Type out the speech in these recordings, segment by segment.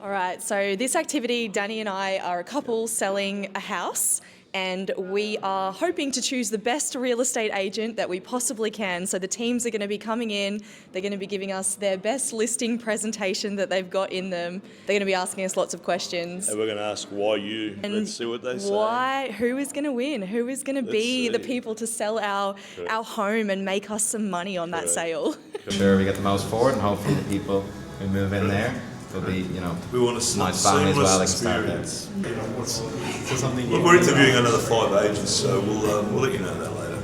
All right, so this activity, Danny and I are a couple selling a house, and we are hoping to choose the best real estate agent that we possibly can. So the teams are going to be coming in, they're going to be giving us their best listing presentation that they've got in them. They're going to be asking us lots of questions. And we're going to ask why you. And let's see what they say. Who is going to win? Who is going to be the people to sell our home and make us some money on that sale? Sure, we get the most for it, and hopefully the people who move in there will be, we want a nice family as well. Experience. Look, we're interviewing another 5 agents, so we'll let you know that later.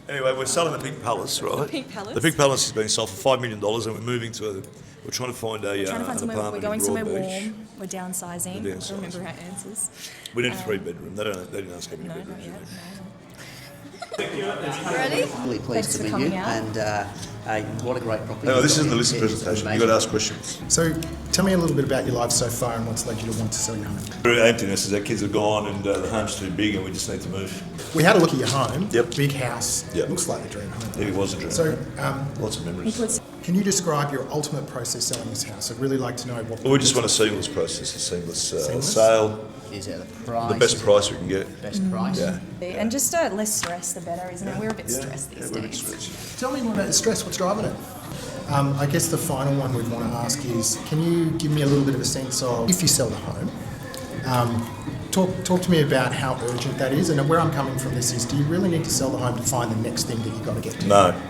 Anyway, we're selling the Pink Palace, right? The Pink Palace. The Pink Palace is being sold for $5 million, and we're moving to we're trying to find an apartment. We're going somewhere Broadbeach. warm. We're downsizing. I don't remember our answers. We need a 3-bedroom. They didn't ask how many bedrooms. Not yet. Ready? Really pleased to meet you, and what a great property. No, this isn't the listing presentation. You've got to ask questions. So, tell me a little bit about your life so far and what's led you to want to sell your home. We're at emptiness as our kids are gone and the home's too big and we just need to move. We had a look at your home. Yep. Big house. Yep. Looks like a dream home. It was a dream. So, lots of memories. can you describe your ultimate process selling this house? I'd really like to know what. Well, we just want a seamless process, a seamless Seamless? sale. Is it the price? The best price we can get. Best price. Yeah. And just less stress, the better, isn't it? We're a bit stressed these We're a bit days. stressed. Tell me more about the stress. What's driving it? I guess the final one we'd want to ask is, can you give me a little bit of a sense of, if you sell the home, talk to me about how urgent that is, and where I'm coming from this is, do you really need to sell the home to find the next thing that you've got to get to? No.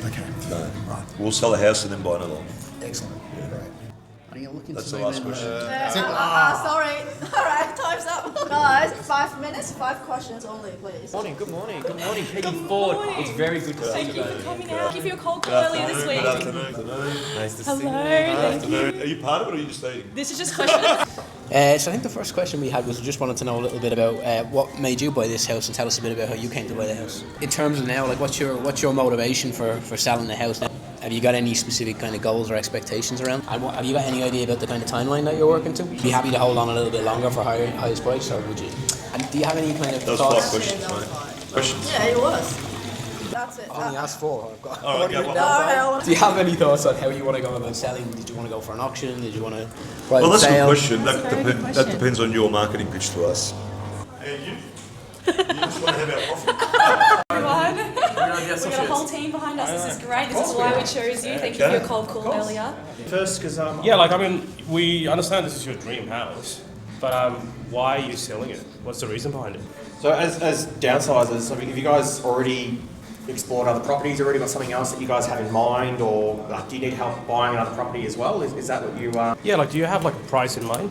Okay. No. Right. We'll sell the house and then buy another one. Excellent. Great. Are you looking That's to the move last in? question. Sorry. All right, time's up. Guys, 5 minutes, 5 questions only, please. Good morning, Peggy Ford. It's very good to see you. Thank you for coming out. I'll give you a cold call earlier this week. Good afternoon. Nice to see Hello, you. thank you. Are you part of it or are you just eating? This is just questions. So I think the first question we had was, we just wanted to know a little bit about what made you buy this house, and tell us a bit about how you came to buy the house. In terms of now, like what's your motivation for selling the house now? Have you got any specific kind of goals or expectations around? And have you got any idea about the kind of timeline that you're working to? Be happy to hold on a little bit longer for highest price, or would you? And do you have any kind of Those thoughts? 5 questions, mate. Questions? Yeah, it was. That's it. I only asked 4. I've got. All right, go on. Do you have any thoughts on how you want to go about selling? Did you want to go for an auction? Did you want to private Well, that's a good sale? question. That's a very good question. That depends on your marketing pitch to us. And you? You just want to have our coffee? Everyone. We've got a whole team behind us. This is great. This is why we chose you. Thank you for your cold call earlier. First, because we understand this is your dream house, but why are you selling it? What's the reason behind it? So as downsizers, have you guys already explored other properties, already got something else that you guys have in mind, or do you need help buying another property as well? Is that what you Yeah, do you have a price in mind?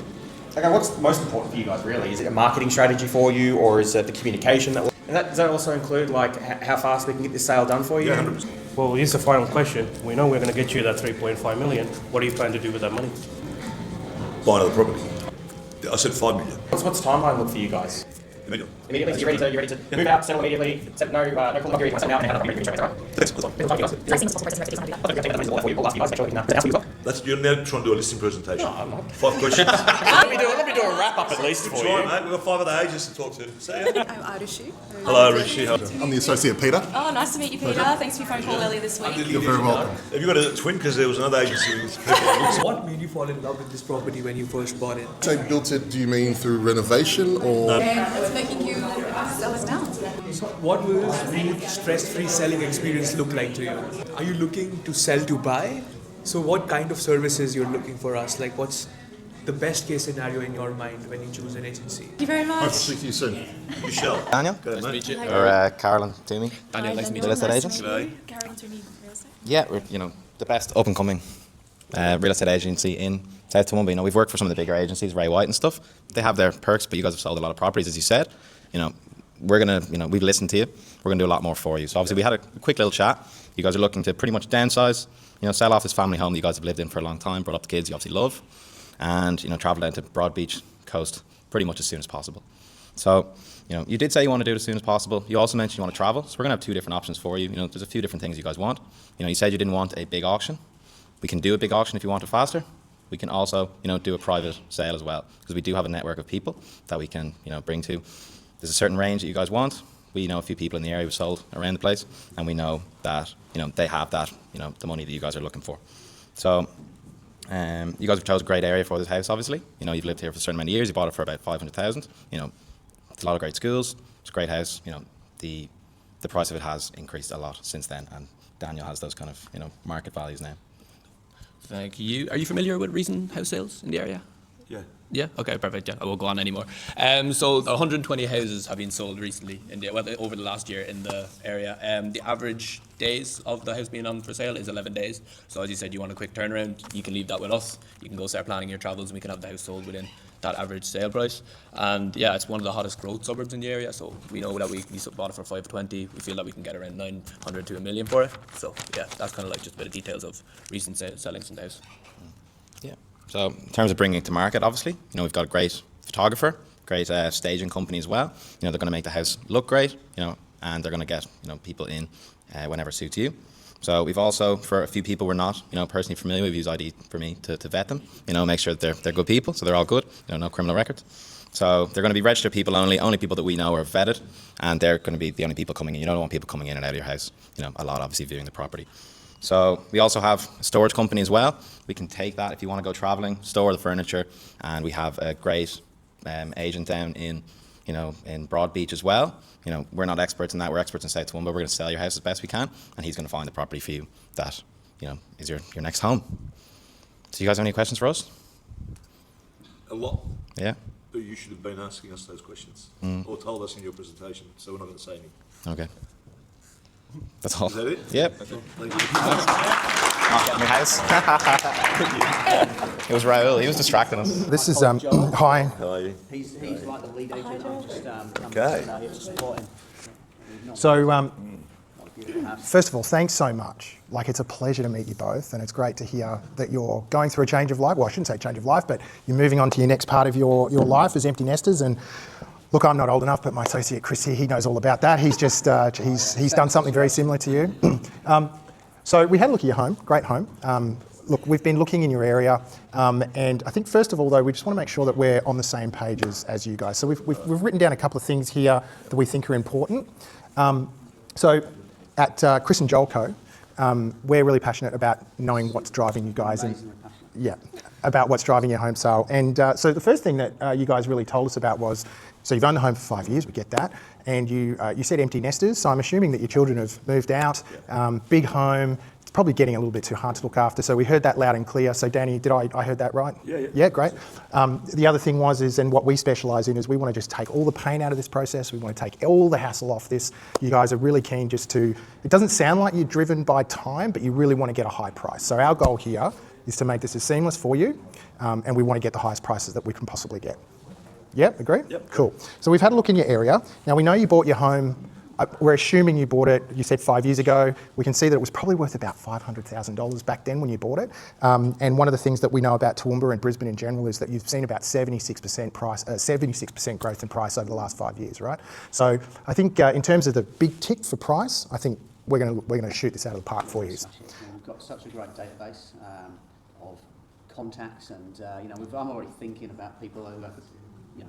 Okay, what's most important for you guys really? Is it a marketing strategy for you, or is it the communication that? And does that also include how fast we can get this sale done for you? Yeah, 100%. Well, here's the final question. We know we're going to get you that 3.5 million. What do you plan to do with that money? Buy another property. I said 5 million. What's the timeline look for you guys? Immediately. Immediately, so you're ready to move out, settle immediately, no problem, you're out and have another insurance, right? Thanks. That's fine. You're now trying to do a listing presentation. No, I'm not. 5 questions. Let me do a wrap up at least for Try, you. mate. We've got 5 other agents to talk to. See ya. I'm Arushi. Hello, Rishi. I'm the associate Peter. Oh, nice to meet you, Peter. Thanks for your phone call earlier this week. You're very welcome. Have you got a twin? Because there was another agency with people. What made you fall in love with this property when you first bought it? Say built it, do you mean through renovation or? What's making you sell it now? So what will a smooth, stress-free selling experience look like to you? Are you looking to sell to buy? So what kind of services you're looking for us? Like what's the best case scenario in your mind when you choose an agency? Thank you very much. Hope to speak to you soon. Michelle. Daniel? Nice to meet you. Or Carolyn Toomey? Daniel, nice to meet you. Real estate agents? Carolyn Toomey, real estate. Yeah, we're the best up and coming real estate agency in South Toowoomba. We've worked for some of the bigger agencies, Ray White and stuff. They have their perks, but you guys have sold a lot of properties, as you said. We're gonna, we've listened to you. We're gonna do a lot more for you. So obviously we had a quick little chat. You guys are looking to pretty much downsize, sell off this family home that you guys have lived in for a long time, brought up the kids you obviously love, and travel down to Broadbeach coast pretty much as soon as possible. So, you did say you want to do it as soon as possible. You also mentioned you want to travel. So we're gonna have 2 different options for you. There's a few different things you guys want. You said you didn't want a big auction. We can do a big auction if you want it faster. We can also, do a private sale as well, because we do have a network of people that we can, bring to. There's a certain range that you guys want. We know a few people in the area who've sold around the place, and we know that, they have that, the money that you guys are looking for. So, You guys have chosen a great area for this house, obviously. You know, you've lived here for a certain amount of years. You bought it for about 500,000. You know, it's a lot of great schools. It's a great house. You know, the price of it has increased a lot since then, and Daniel has those kind of, you know, market values now. Thank you. Are you familiar with recent house sales in the area? Yeah. Yeah. Okay. Perfect. Yeah. I won't go on anymore. So 120 houses have been sold recently over the last year in the area. The average days of the house being on for sale is 11 days. So as you said, you want a quick turnaround, you can leave that with us. You can go start planning your travels, and we can have the house sold within that average sale price. And yeah, it's one of the hottest growth suburbs in the area. So we know that we bought it for 520. We feel that we can get around 900 to $1 million for it. So yeah, that's kind of like just a bit of details of recent sellings in the house. Yeah. So in terms of bringing it to market, obviously, you know, we've got a great photographer, great staging company as well. You know, they're going to make the house look great, you know, and they're going to get, you know, people in whenever suits you. So we've also, for a few people we're not, you know, personally familiar, we've used ID for me to vet them, you know, make sure that they're good people, so they're all good, you know, no criminal records. So they're going to be registered people only people that we know are vetted, and they're going to be the only people coming in. You don't want people coming in and out of your house, you know, a lot obviously viewing the property. So we also have a storage company as well. We can take that if you want to go traveling, store the furniture, and we have a great agent down in, you know, in Broadbeach as well. You know, we're not experts in that. We're experts in South Toowoomba. We're going to sell your house as best we can, and he's going to find the property for you that, you know, is your next home. So you guys have any questions for us? A lot. Yeah. But you should have been asking us those questions, or told us in your presentation, so we're not going to say anything. Okay. That's all. Is that it? Yep. Thank you. My house. It was Raoul. He was distracting us. This is hi. How are you? He's like the lead agent. I'm just Okay. here to support him. So first of all, thanks so much. Like, it's a pleasure to meet you both, and it's great to hear that you're going through a change of life. Well, I shouldn't say change of life, but you're moving on to your next part of your life as empty nesters. And look, I'm not old enough, but my associate Chris here, he knows all about that. He's just he's done something very similar to you. So we had a look at your home, great home. Look, we've been looking in your area, and I think first of all, though, we just want to make sure that we're on the same page as you guys. So we've written down a couple of things here that we think are important. So at Chris and Joel Co, we're really passionate about knowing what's driving you guys, and yeah, about what's driving your home sale. And so the first thing that you guys really told us about was, so you've owned the home for 5 years, we get that, and you said empty nesters, so I'm assuming that your children have moved out, big home, it's probably getting a little bit too hard to look after, so we heard that loud and clear. So Danny, I heard that right? Yeah. Yeah, great. The other thing and what we specialise in is we want to just take all the pain out of this process, we want to take all the hassle off this. You guys are really keen just to, it doesn't sound like you're driven by time, but you really want to get a high price. So our goal here is to make this as seamless for you, and we want to get the highest prices that we can possibly get. Yep, agree? Yep. Cool. So we've had a look in your area. Now we know you bought your home, we're assuming you bought it, you said 5 years ago. We can see that it was probably worth about $500,000 back then when you bought it. And one of the things that we know about Toowoomba and Brisbane in general is that you've seen about 76% growth in price over the last 5 years, right? So I think in terms of the big tick for price, I think we're going to shoot this out of the park for you. We've got such a great database of contacts, and I'm already thinking about people who have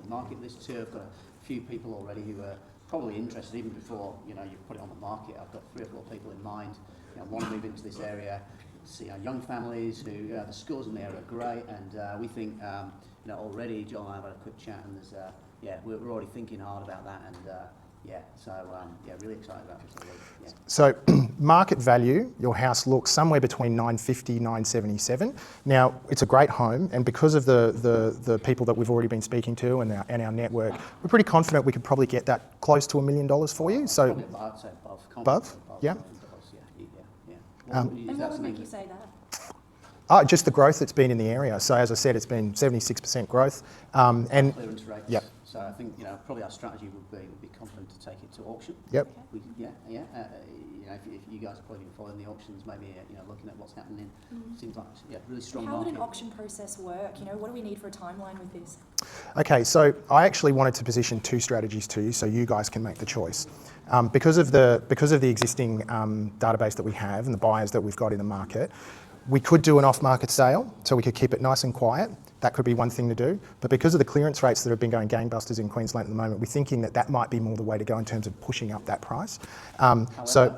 market list too. I've got a few people already who are probably interested even before you put it on the market. I've got 3 or 4 people in mind. Want to move into this area. See young families who the schools in the area are great, and we think already John and I have had a quick chat, and there's we're already thinking hard about that, and really excited about this. Yeah. So market value, your house looks somewhere between 950, 977. Now, it's a great home, and because of the people that we've already been speaking to and our network, we're pretty confident we could probably get that close to $1 million for you. So I'd say above. Above? Yeah. And what would make you say that? Just the growth that's been in the area. So as I said, it's been 76% growth. And clearance rates. Yep. So I think probably our strategy would be confident to take it to auction. Yep. If you guys are probably following the auctions, maybe looking at what's happening, seems like really strong How market. would an auction process work? What do we need for a timeline with this? Okay, so I actually wanted to position 2 strategies to you, so you guys can make the choice. Because of the existing database that we have and the buyers that we've got in the market, we could do an off-market sale, so we could keep it nice and quiet. That could be one thing to do. But because of the clearance rates that have been going gangbusters in Queensland at the moment, we're thinking that might be more the way to go in terms of pushing up that price. So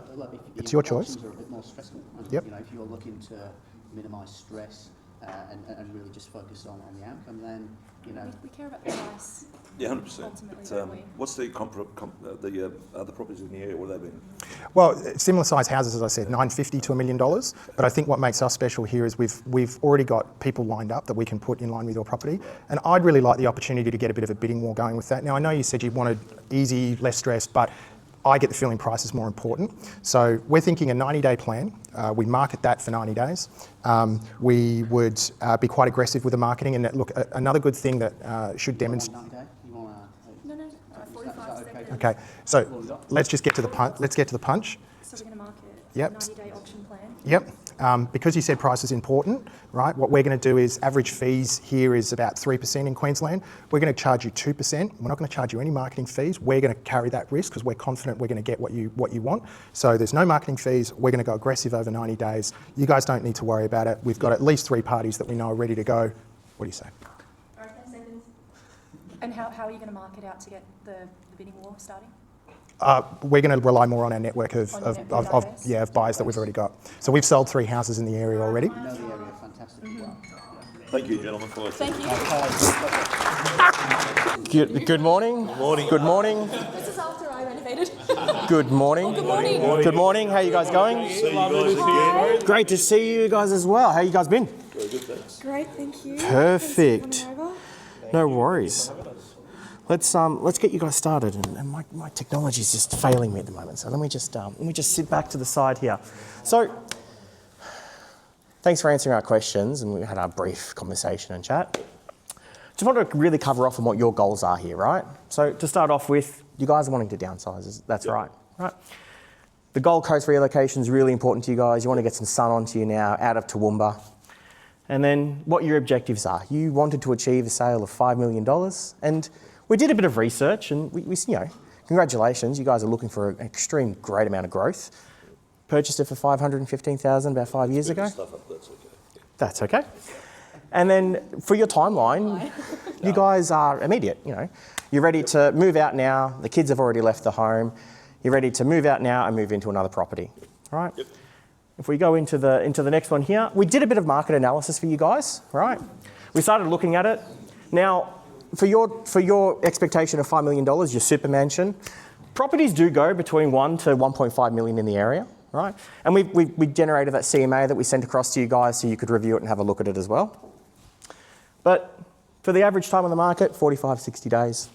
it's your choice. Auctions are a bit more stressful. Yep. If you're looking to minimise stress, and really just focus on the outcome, then, you know. We care about the price. Yeah, 100%. Ultimately, don't we? What's the the other properties in the area? What have they been? Well, similar size houses, as I said, $950 to $1 million. But I think what makes us special here is we've already got people lined up that we can put in line with your property. And I'd really like the opportunity to get a bit of a bidding war going with that. Now, I know you said you wanted easy, less stress, but I get the feeling price is more important. So we're thinking a 90-day plan. We market that for 90 days. We would be quite aggressive with the marketing. And look, another good thing that should demonstrate. No, 45 seconds. Okay, so let's just get to the punch. Let's get to the punch. So we're going to market Yep. a 90-day auction plan. Yep. Because you said price is important, right? What we're going to do is average fees here is about 3% in Queensland. We're going to charge you 2%. We're not going to charge you any marketing fees. We're going to carry that risk because we're confident we're going to get what you want. So there's no marketing fees. We're going to go aggressive over 90 days. You guys don't need to worry about it. We've got at least 3 parties that we know are ready to go. What do you say? All right, 10 seconds. And how are you going to market out to get the bidding war starting? We're going to rely more on our network of database? buyers that we've already got. So we've sold 3 houses in the area already. I know the area fantastically well. Thank you, gentlemen, for listening. Thank you. Good morning. Good morning. This is after I renovated. Good morning. Good morning. Good morning. How you guys going? Great to see you guys as well. How you guys been? Great, thank you. Perfect. No worries. Let's get you guys started. And my technology is just failing me at the moment. So let me just sit back to the side here. So thanks for answering our questions, and we had our brief conversation and chat. Just want to really cover off on what your goals are here, right? So to start off with, you guys are wanting to downsize. That's right. The Gold Coast relocation is really important to you guys. You want to get some sun onto you now, out of Toowoomba. And then what your objectives are. You wanted to achieve a sale of $5 million, and we did a bit of research, and we congratulations, you guys are looking for an extreme great amount of growth. Purchased it for $515,000 about 5 years ago. That's okay. And then for your timeline, you guys are immediate. You're ready to move out now. The kids have already left the home. You're ready to move out now and move into another property. All right. Yep. If we go into the next one here, we did a bit of market analysis for you guys. Right. We started looking at it. Now, for your expectation of $5 million, your super mansion, properties do go between 1 to 1.5 million in the area, right? And we generated that CMA that we sent across to you guys so you could review it and have a look at it as well. But for the average time on the market, 45, 60 days.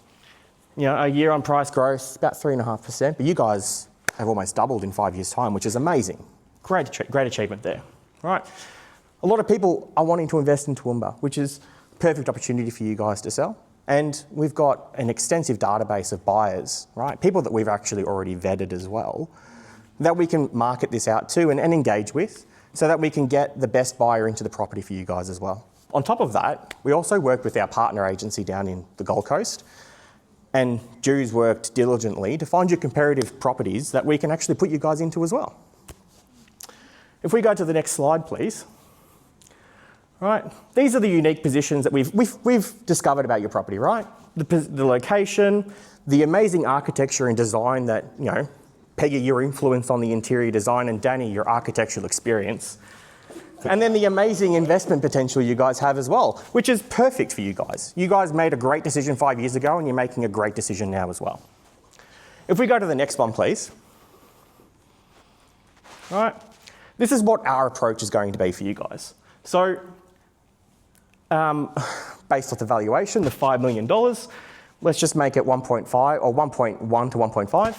A year on price growth, about 3.5%. But you guys have almost doubled in 5 years' time, which is amazing. Great achievement there, right? A lot of people are wanting to invest in Toowoomba, which is a perfect opportunity for you guys to sell. And we've got an extensive database of buyers, right? People that we've actually already vetted as well, that we can market this out to and engage with so that we can get the best buyer into the property for you guys as well. On top of that, we also worked with our partner agency down in the Gold Coast, and Drew's worked diligently to find you comparative properties that we can actually put you guys into as well. If we go to the next slide, please. Right, these are the unique positions that we've discovered about your property, right? The location, the amazing architecture and design that, Peggy, your influence on the interior design, and Danny, your architectural experience. And then the amazing investment potential you guys have as well, which is perfect for you guys. You guys made a great decision 5 years ago, and you're making a great decision now as well. If we go to the next one, please. All right, this is what our approach is going to be for you guys. So, based off the valuation, the $5 million, let's just make it 1.5 or 1.1 to 1.5.